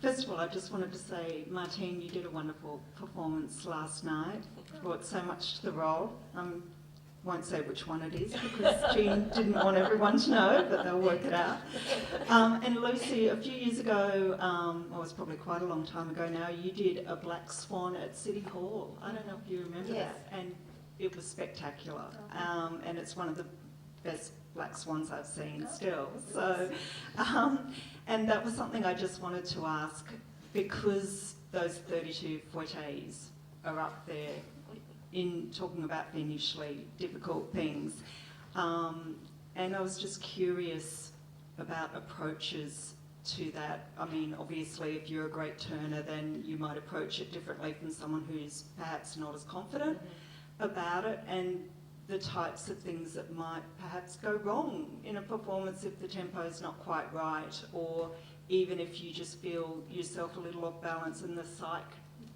First of all, I just wanted to say, Martine, you did a wonderful performance last night. Brought so much to the role. Won't say which one it is because Jean didn't want everyone to know, but they'll work it out. And Lucy, a few years ago, well, it was probably quite a long time ago now, you did a Black Swan at City Hall. I don't know if you remember that. And it was spectacular. And it's one of the best Black Swans I've seen still. So, and that was something I just wanted to ask, because those 32 fouettes are up there in talking about fiendishly difficult things. And I was just curious about approaches to that. I mean, obviously, if you're a great turner, then you might approach it differently from someone who's perhaps not as confident about it, and the types of things that might perhaps go wrong in a performance if the tempo's not quite right, or even if you just feel yourself a little off balance and the psych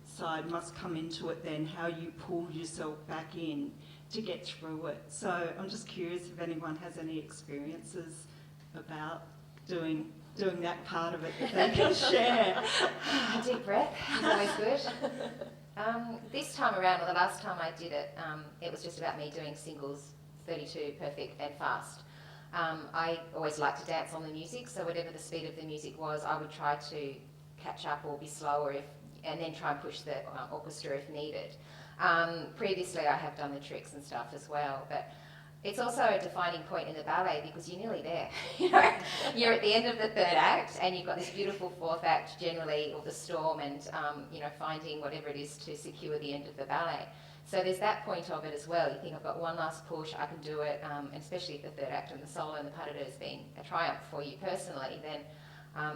side must come into it, then how you pull yourself back in to get through it. So I'm just curious if anyone has any experiences about doing that part of it that they can share. A deep breath is always good. This time around, or the last time I did it, it was just about me doing singles, 32, perfect and fast. I always liked to dance on the music, so whatever the speed of the music was, I would try to catch up or be slower and then try and push the orchestra if needed. Previously I have done the tricks and stuff as well, but it's also a defining point in the ballet because you're nearly there. You know, you're at the end of the third act and you've got this beautiful fourth act generally, or the storm, and you know, finding whatever it is to secure the end of the ballet. So there's that point of it as well. You think, I've got one last push, I can do it, and especially if the third act and the solo and the pas de deux has been a triumph for you personally, then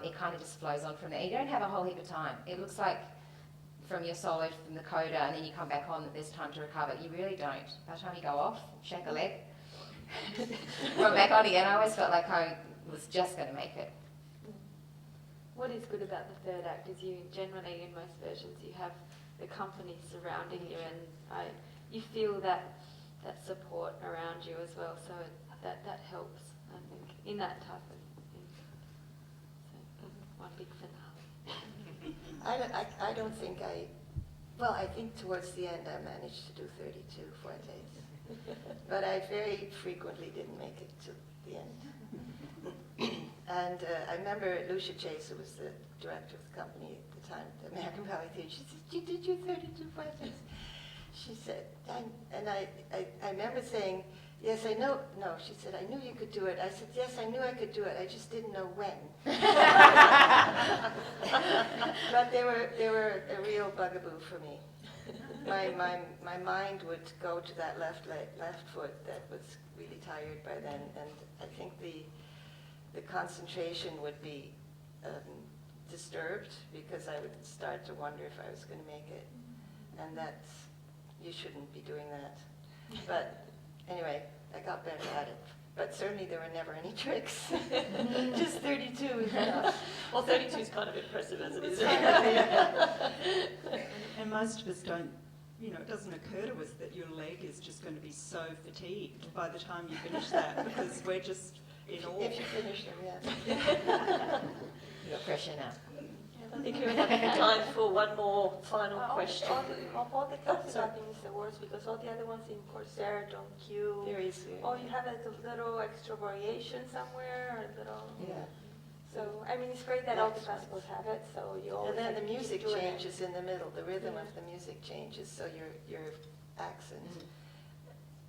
it kind of just flows on from there. You don't have a whole heap of time. It looks like from your solo, from the coda, and then you come back on, that there's time to recover. You really don't. By the time you go off, shake a leg, run back on again. I always felt like I was just going to make it. What is good about the third act is you generally, in most versions, you have the company surrounding you, and you feel that support around you as well, so that helps, I think, in that type of thing. So, one big finale. I don't think I think towards the end I managed to do 32 fouettes, but I very frequently didn't make it to the end. And I remember Lucia Chase, who was the director of the company at the time, the American Ballet Theatre, she said, "Did you 32 fouettes?" She said, and I remember saying, "Yes, I know." No, she said, "I knew you could do it." I said, "Yes, I knew I could do it. I just didn't know when." But they were a real bugaboo for me. My mind would go to that left foot that was really tired by then, and I think the concentration would be disturbed because I would start to wonder if I was going to make it, and you shouldn't be doing that. But anyway, I got better at it. But certainly there were never any tricks. Just 32 is enough. Well, 32 is kind of impressive as it is. And most of us don't, it doesn't occur to us that your leg is just going to be so fatigued by the time you finish that, because we're just in awe. If you finish them, yes. You're pressure now. I think we have time for one more final question. All the classes I think is the worst, because all the other ones in Corsair don't cue. There is. Oh, you have like a little extra variation somewhere, or a little. Yeah. So I mean, it's great that all the classicals have it. So you always. And then like the keep music doing changes in the middle. The rhythm of the music changes, so your accent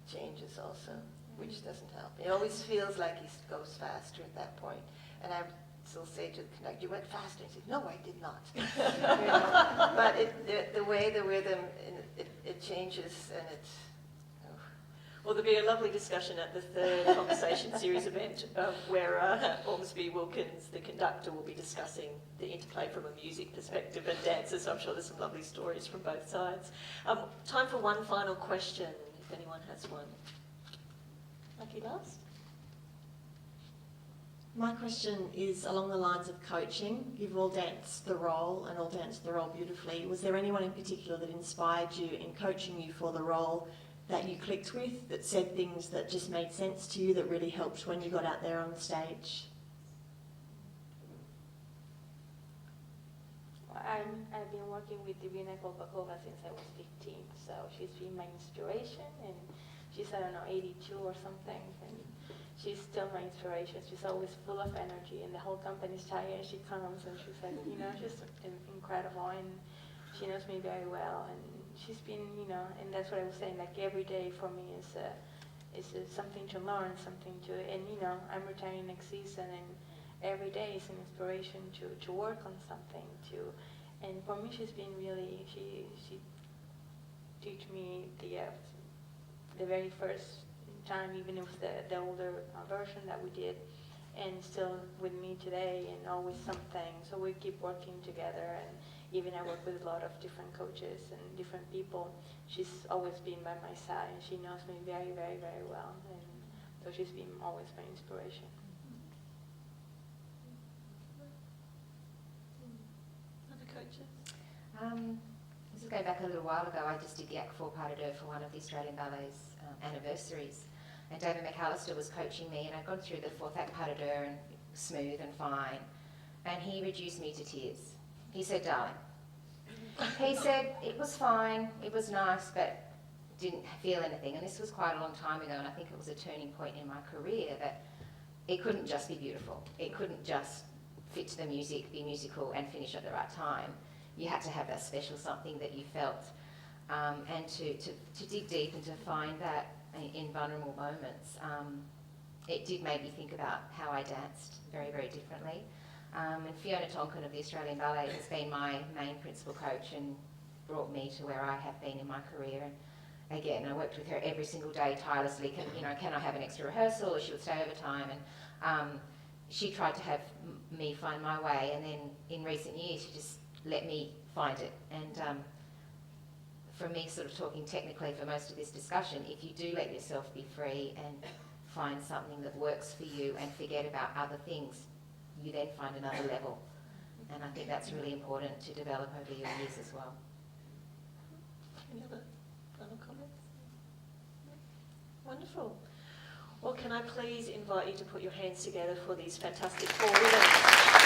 changes also, which doesn't help. It always feels like he goes faster at that point, and I still say to the conductor, "You went faster." He said, "No, I did not." But the way the rhythm it changes, and it's. Well, there'll be a lovely discussion at the third Conversation Series event where Ormsby Wilkins, the conductor, will be discussing the interplay from a music perspective and dancers. I'm sure there's some lovely stories from both sides. Time for one final question, if anyone has one. Lucky last. My question is along the lines of coaching. You've all danced the role and all danced the role beautifully. Was there anyone in particular that inspired you in coaching you for the role that you clicked with, that said things that just made sense to you, that really helped when you got out there on the stage? I've been working with Divina Kolpakova since I was 15, so she's been my inspiration, and she's, I don't know, 82 or something, and she's still my inspiration. She's always full of energy, and the whole company's tired, and she comes, and she's like, you know, she's incredible, and she knows me very well, and she's been, you know, and that's what I was saying, like every day for me is something to learn, something to, and you know, I'm retiring next season, and every day is an inspiration to work on something, and for me she's been really, she teach me the very first time, even if it was the older version that we did, and still with me today, and always something, so we keep working together, and even I work with a lot of different coaches and different people. She's always been by my side, and she knows me very, very, very well, and so she's been always my inspiration. Other coaches? This is going back a little while ago. I just did the Act 4 pas de deux for one of the Australian Ballet's anniversaries, and David McAllister was coaching me, and I'd gone through the 4th Act pas de deux, and it was smooth and fine, and he reduced me to tears. He said, darling, he said, it was fine, it was nice, but didn't feel anything. And this was quite a long time ago, and I think it was a turning point in my career, that it couldn't just be beautiful. It couldn't just fit to the music, be musical, and finish at the right time. You had to have that special something that you felt, and to dig deep and to find that in vulnerable moments. It did make me think about how I danced very, very differently. And Fiona Tonkin of the Australian Ballet has been my main principal coach and brought me to where I have been in my career. And again, I worked with her every single day tirelessly. Can I have an extra rehearsal? Or she would stay overtime. And she tried to have me find my way. And then in recent years, she just let me find it. And for me, sort of talking technically for most of this discussion, if you do let yourself be free and find something that works for you and forget about other things, you then find another level. And I think that's really important to develop over your years as well. Any other final comments? Wonderful. Well, can I please invite you to put your hands together for these fantastic 4 winners?